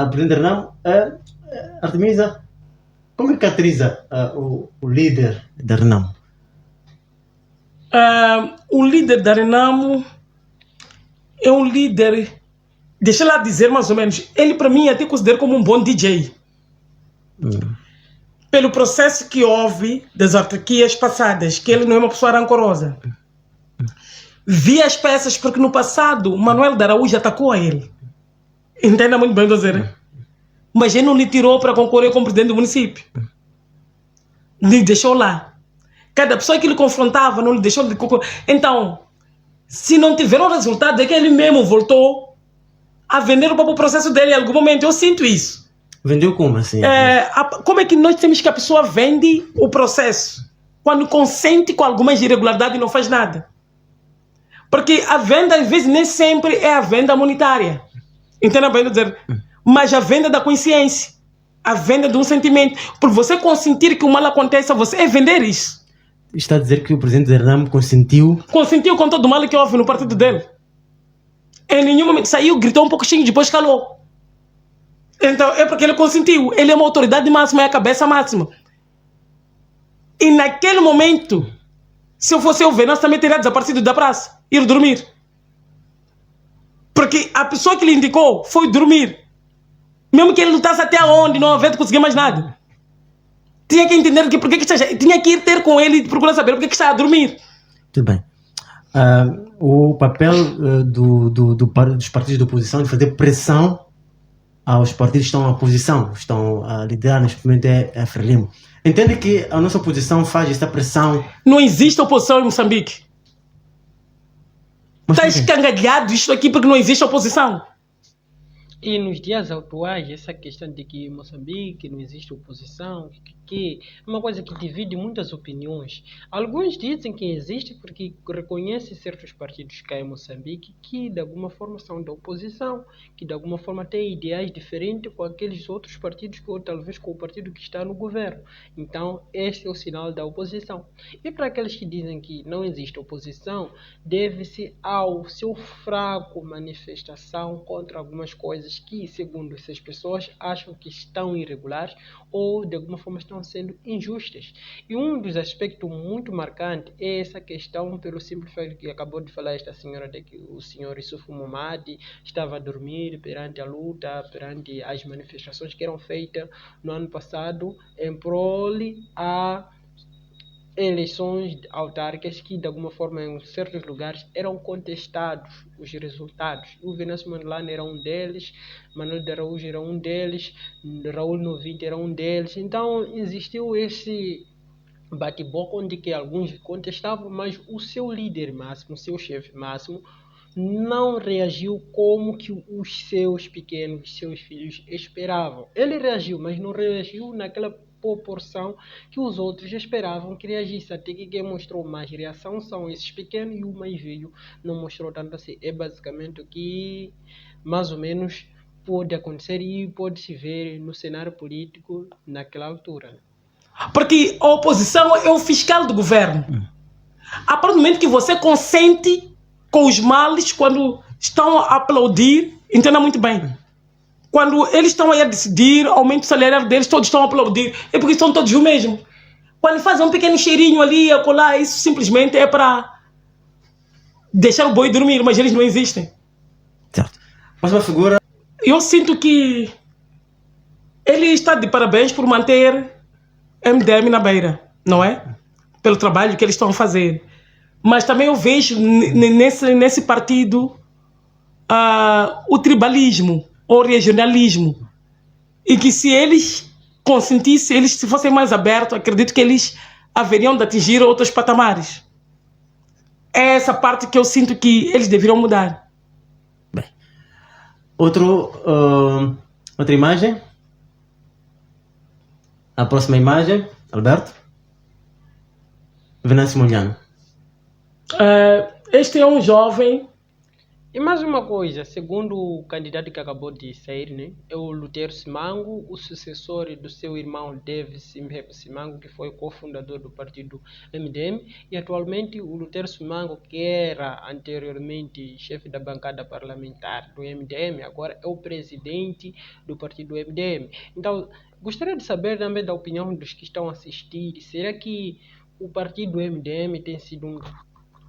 Presidente Renamo, Artemisa, como é que caracteriza o líder da Renamo? O líder da Renamo é um líder, deixa lá dizer mais ou menos, ele para mim até considero como um bom DJ. Pelo processo que houve das autarquias passadas, que ele não é uma pessoa rancorosa. Vi as peças porque no passado Manuel de Araújo atacou a ele. Entenda muito bem o que eu dizer. Mas ele não lhe tirou para concorrer como presidente do município. Lhe deixou lá. Cada pessoa que ele confrontava não lhe deixou de concorrer. Então, se não tiveram resultado, é que ele mesmo voltou a vender o próprio processo dele em algum momento. Eu sinto isso. Vendeu como assim? Como é que nós temos que a pessoa vende o processo quando consente com algumas irregularidades e não faz nada? Porque a venda, às vezes, nem sempre é a venda monetária. Entenda bem dizer? Mas a venda da consciência. A venda de um sentimento. Por você consentir que o mal aconteça, você é vender isso. Está a dizer que o presidente da Renamo consentiu? Consentiu com todo o mal que houve no partido dele. Em nenhum momento saiu, gritou um pouquinho, depois calou. Então, é porque ele consentiu. Ele é uma autoridade máxima, é a cabeça máxima. E naquele momento, se eu fosse eu ver, nós também teria desaparecido da praça. Ir dormir. Porque a pessoa que lhe indicou foi dormir. Mesmo que ele lutasse até onde, não havia de conseguir mais nada. Tinha que entender que porque que está, tinha que ir ter com ele e procurar saber porque que está a dormir. Tudo bem. O papel dos partidos de oposição de fazer pressão aos partidos que estão à oposição, estão a liderar neste momento é Frelimo. Entende que a nossa oposição faz essa pressão? Não existe oposição em Moçambique. Está escangalhado isto aqui porque não existe oposição. E nos dias atuais, essa questão de que em Moçambique não existe oposição, que é uma coisa que divide muitas opiniões. Alguns dizem que existe porque reconhecem certos partidos cá em Moçambique que de alguma forma são da oposição, que de alguma forma têm ideais diferentes com aqueles outros partidos ou talvez com o partido que está no governo. Então, este é o sinal da oposição. E para aqueles que dizem que não existe oposição, deve-se ao seu fraco manifestação contra algumas coisas que, segundo essas pessoas, acham que estão irregulares ou de alguma forma estão sendo injustas. E um dos aspectos muito marcantes é essa questão, pelo simples fato que acabou de falar esta senhora, de que o senhor Issoufou Momadi estava a dormir perante a luta, perante as manifestações que eram feitas no ano passado em prol a eleições autárquicas que de alguma forma em certos lugares eram contestados os resultados. O Venâncio Mandlane era um deles, Manuel de Araújo era um deles, Raul Novinte era um deles. Então existiu esse bate-boca onde que alguns contestavam, mas o seu líder máximo, o seu chefe máximo, não reagiu como que os seus pequenos, seus filhos esperavam. Ele reagiu, mas não reagiu naquela proporção que os outros esperavam que reagisse. Até que quem mostrou mais reação são esses pequenos e o mais velho não mostrou tanto assim. É basicamente o que mais ou menos pode acontecer e pode se ver no cenário político naquela altura. Porque a oposição é o fiscal do governo. A partir do momento que você consente com os males, quando estão a aplaudir, entenda muito bem. Quando eles estão aí a decidir, aumento salarial deles, todos estão a aplaudir. É porque são todos o mesmo. Quando fazem um pequeno cheirinho ali, a colar, isso simplesmente é para deixar o boi dormir, mas eles não existem. Certo. Mas uma figura... Eu sinto que ele está de parabéns por manter MDM na beira, não é? Pelo trabalho que eles estão a fazer. Mas também eu vejo nesse partido o tribalismo ou regionalismo. E que se eles consentissem, eles se fossem mais abertos, acredito que eles haveriam de atingir outros patamares. É essa parte que eu sinto que eles deveriam mudar. Bem. Outra imagem. A próxima imagem, Alberto. Venâncio Mondlane. Este é um jovem E mais uma coisa, segundo o candidato que acabou de sair, né, é o Lutero Simango, o sucessor do seu irmão Davis Simango, que foi cofundador do partido MDM, e atualmente o Lutero Simango, que era anteriormente chefe da bancada parlamentar do MDM, agora é o presidente do partido MDM. Então, gostaria de saber também da opinião dos que estão a assistir. Será que o partido MDM tem sido um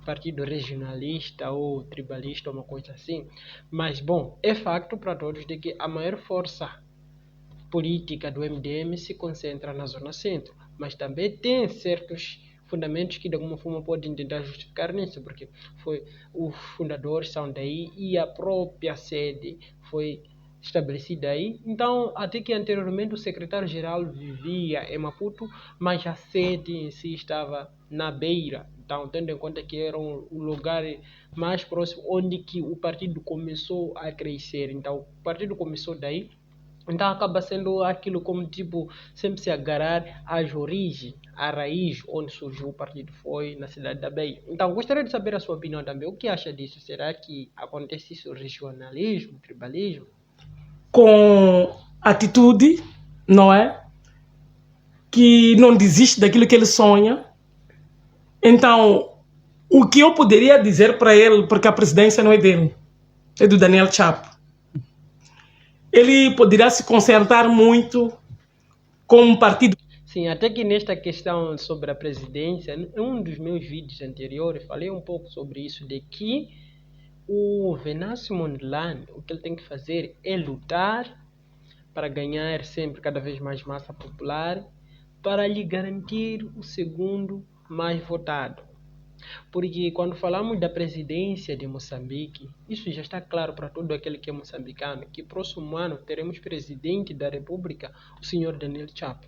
partido regionalista ou tribalista, uma coisa assim? Mas, bom, é facto para todos de que a maior força política do MDM se concentra na Zona Centro, mas também tem certos fundamentos que de alguma forma podem tentar justificar nisso, porque foi os fundadores são daí e a própria sede foi estabelecida aí. Então, até que anteriormente o secretário-geral vivia em Maputo, mas a sede em si estava na Beira. Então, tendo em conta que era um lugar mais próximo onde que o partido começou a crescer. Então, o partido começou daí. Então acaba sendo aquilo como tipo sempre se agarrar às origens, à raiz onde surgiu o partido foi na cidade da Beira. Então gostaria de saber a sua opinião também. O que acha disso? Será que acontece isso regionalismo, tribalismo? Com atitude, não é? Que não desiste daquilo que ele sonha. Então, o que eu poderia dizer para ele, porque a presidência não é dele, é do Daniel Chapo. Ele poderá se concertar muito com um partido. Sim, até que nesta questão sobre a presidência, em um dos meus vídeos anteriores, falei um pouco sobre isso, de que o Venâncio Mondlane, o que ele tem que fazer é lutar para ganhar sempre cada vez mais massa popular, para lhe garantir o segundo mais votado. Porque quando falamos da presidência de Moçambique, isso já está claro para todo aquele que é moçambicano, que próximo ano teremos presidente da República, o senhor Daniel Chapo.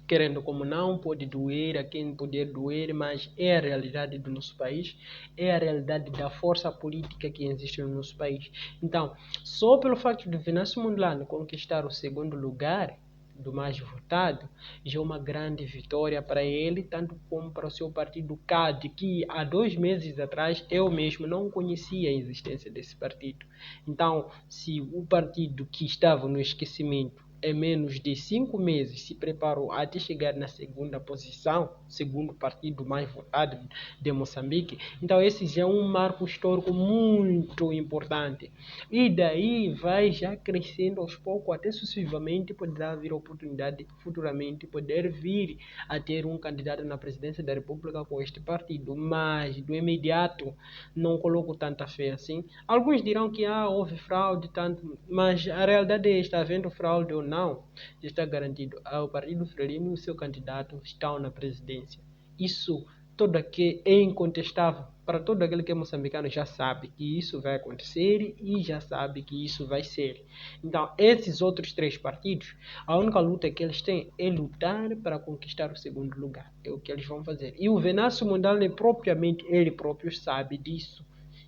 Querendo como não, pode doer a quem puder doer, mas é a realidade do nosso país, é a realidade da força política que existe no nosso país. Então, só pelo fato de Venâncio Mondlane conquistar o segundo lugar do mais votado, já é uma grande vitória para ele, tanto como para o seu partido CAD, que há 2 meses atrás eu mesmo não conhecia a existência desse partido. Então, se o partido que estava no esquecimento em menos de 5 meses se preparou até chegar na segunda posição, segundo partido mais votado de Moçambique, então esse já é um marco histórico muito importante. E daí vai já crescendo aos poucos, até sucessivamente poderá haver a oportunidade futuramente poder vir a ter um candidato na presidência da República com este partido, mas do imediato não coloco tanta fé assim. Alguns dirão que houve fraude, tanto, mas a realidade é está havendo fraude ou não, já está garantido. O Partido Frelimo e o seu candidato estão na presidência. Isso todo aqui é incontestável. Para todo aquele que é moçambicano já sabe que isso vai acontecer e já sabe que isso vai ser. Então, esses outros 3 partidos, a única luta que eles têm é lutar para conquistar o segundo lugar. É o que eles vão fazer. E o Venâncio Mondlane, propriamente, ele próprio sabe disso.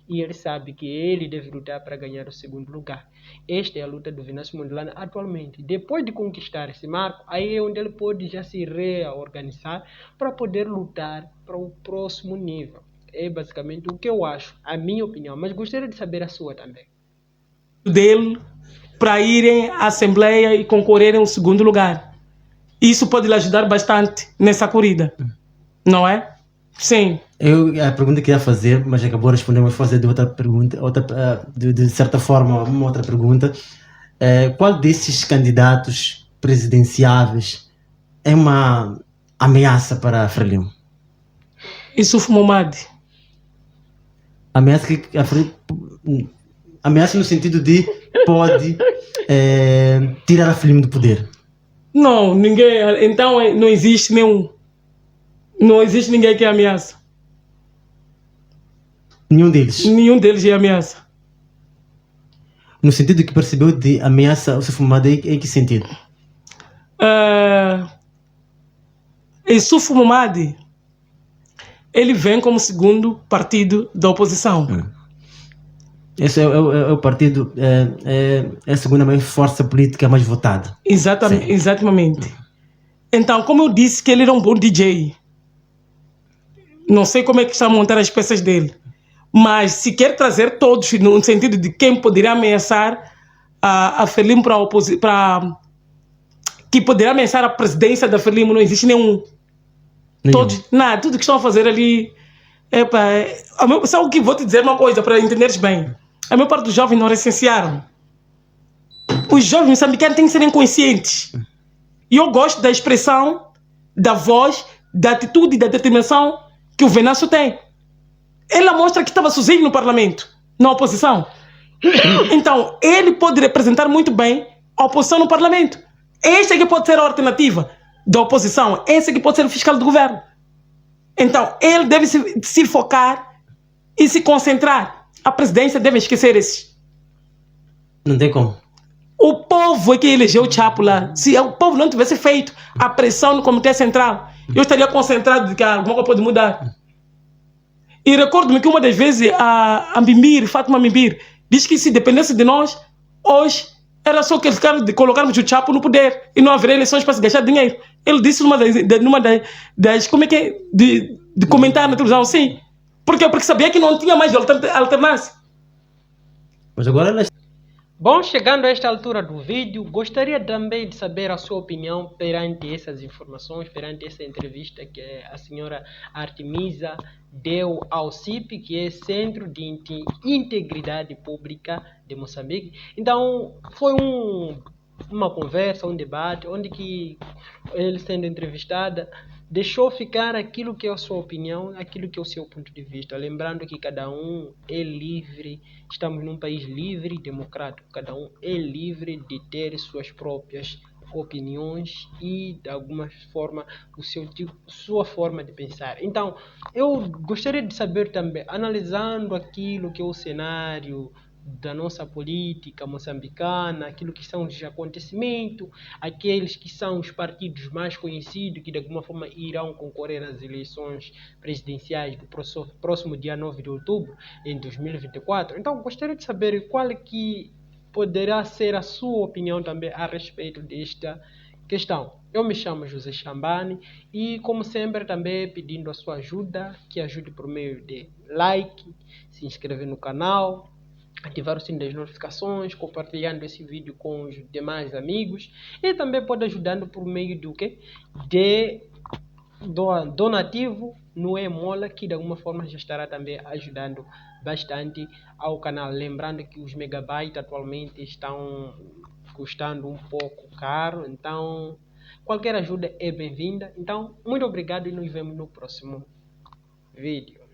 E ele sabe que ele deve lutar para ganhar o segundo lugar. Esta é a luta do Venâncio Mondlane atualmente. Depois de conquistar esse marco, aí é onde ele pode já se reorganizar para poder lutar para o próximo nível. É basicamente o que eu acho, a minha opinião, mas gostaria de saber a sua também. Dele para irem à Assembleia e concorrerem ao segundo lugar. Isso pode lhe ajudar bastante nessa corrida, não é? Sim. A pergunta que ia fazer, mas acabou de responder, mas vou fazer de outra pergunta, de certa forma, uma outra pergunta. Qual desses candidatos presidenciáveis é uma ameaça para Frelimo? Yusuf Momad. Ameaça ameaça no sentido de pode tirar a Frelimo do poder. Não, ninguém. Então não existe nenhum. Não existe ninguém que é ameaça. Nenhum deles? Nenhum deles é ameaça. No sentido que percebeu de ameaça, o seu fumado, em que sentido? Yusuf Momad, ele vem como segundo partido da oposição. Esse é o partido, é a segunda maior força política mais votada. Exatamente. Então, como eu disse que ele era um bom DJ, não sei como é que está a montar as peças dele, Mas se quer trazer todos no sentido de quem poderia ameaçar a Frelimo que poderia ameaçar a presidência da Frelimo, não existe nenhum. Todos, nada, tudo que estão a fazer ali. Só o que vou te dizer uma coisa para entenderes bem. A maior parte dos jovens não recensearam. Os jovens moçambicanos têm que serem conscientes. E eu gosto da expressão, da voz, da atitude e da determinação que o Venâncio tem. Ela mostra que estava sozinho no parlamento, na oposição. Então, ele pode representar muito bem a oposição no parlamento. Esta que pode ser a alternativa da oposição. Esse que pode ser o fiscal do governo. Então, ele deve se focar e se concentrar. A presidência deve esquecer esses. Não tem como. O povo é que elegeu o Chapo lá. Se o povo não tivesse feito a pressão no Comitê Central, eu estaria concentrado de que alguma coisa pode mudar. E recordo-me que uma das vezes a Fátima Mimbir, diz que se dependesse de nós, hoje era só que de colocarmos o Chapo no poder e não haveria eleições para se gastar dinheiro. Ele disse numa das como é que é, de comentar na televisão, sim. Por quê? Porque sabia que não tinha mais alternância. Mas agora ela... Bom, chegando a esta altura do vídeo, gostaria também de saber a sua opinião perante essas informações, perante essa entrevista que a senhora Artemisa deu ao CIP, que é Centro de Integridade Pública de Moçambique. Então, foi uma conversa, um debate, onde que ele sendo entrevistada, deixou ficar aquilo que é a sua opinião, aquilo que é o seu ponto de vista. Lembrando que cada um é livre, estamos num país livre e democrático, cada um é livre de ter suas próprias opiniões e, de alguma forma, sua forma de pensar. Então, eu gostaria de saber também, analisando aquilo que é o cenário da nossa política moçambicana, aquilo que são os acontecimentos, aqueles que são os partidos mais conhecidos, que de alguma forma irão concorrer às eleições presidenciais do próximo dia 9 de outubro, em 2024. Então, gostaria de saber qual é que poderá ser a sua opinião também a respeito desta questão. Eu me chamo José Chambani e, como sempre, também pedindo a sua ajuda, que ajude por meio de like, se inscrever no canal, ativar o sininho das notificações, compartilhando esse vídeo com os demais amigos e também pode ajudando por meio do quê? De donativo no Emola, que de alguma forma já estará também ajudando bastante ao canal. Lembrando que os megabytes atualmente estão custando um pouco caro, então qualquer ajuda é bem-vinda. Então, muito obrigado e nos vemos no próximo vídeo.